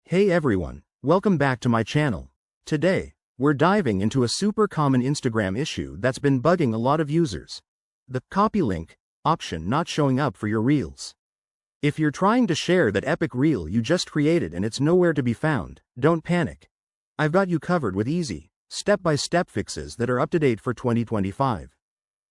Hey everyone, welcome back to my channel. Today, we're diving into a super common Instagram issue that's been bugging a lot of users. The copy link option not showing up for your reels. If you're trying to share that epic reel you just created and it's nowhere to be found, don't panic. I've got you covered with easy, step-by-step fixes that are up to date for 2025.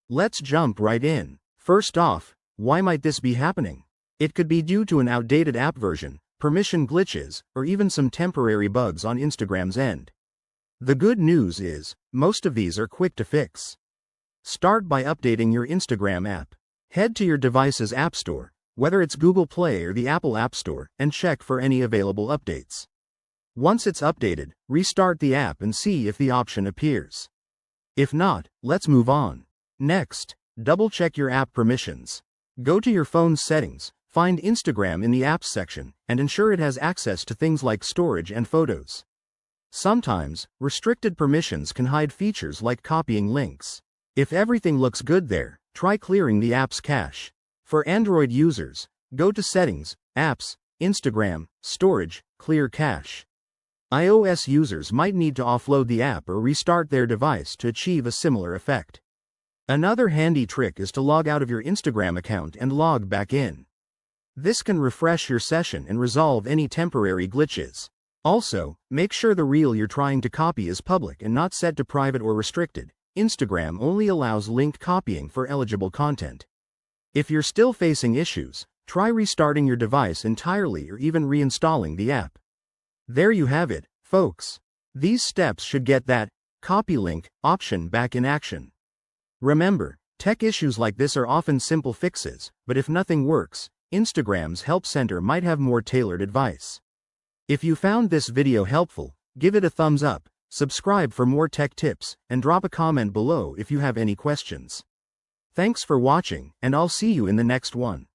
Let's jump right in. First off, why might this be happening? It could be due to an outdated app version, permission glitches, or even some temporary bugs on Instagram's end. The good news is, most of these are quick to fix. Start by updating your Instagram app. Head to your device's App Store, whether it's Google Play or the Apple App Store, and check for any available updates. Once it's updated, restart the app and see if the option appears. If not, let's move on. Next, double-check your app permissions. Go to your phone's settings, find Instagram in the Apps section, and ensure it has access to things like storage and photos. Sometimes, restricted permissions can hide features like copying links. If everything looks good there, try clearing the app's cache. For Android users, go to Settings, Apps, Instagram, Storage, Clear Cache. iOS users might need to offload the app or restart their device to achieve a similar effect. Another handy trick is to log out of your Instagram account and log back in. This can refresh your session and resolve any temporary glitches. Also, make sure the reel you're trying to copy is public and not set to private or restricted. Instagram only allows linked copying for eligible content. If you're still facing issues, try restarting your device entirely or even reinstalling the app. There you have it, folks. These steps should get that copy link option back in action. Remember, tech issues like this are often simple fixes, but if nothing works, Instagram's Help Center might have more tailored advice. If you found this video helpful, give it a thumbs up, subscribe for more tech tips, and drop a comment below if you have any questions. Thanks for watching, and I'll see you in the next one.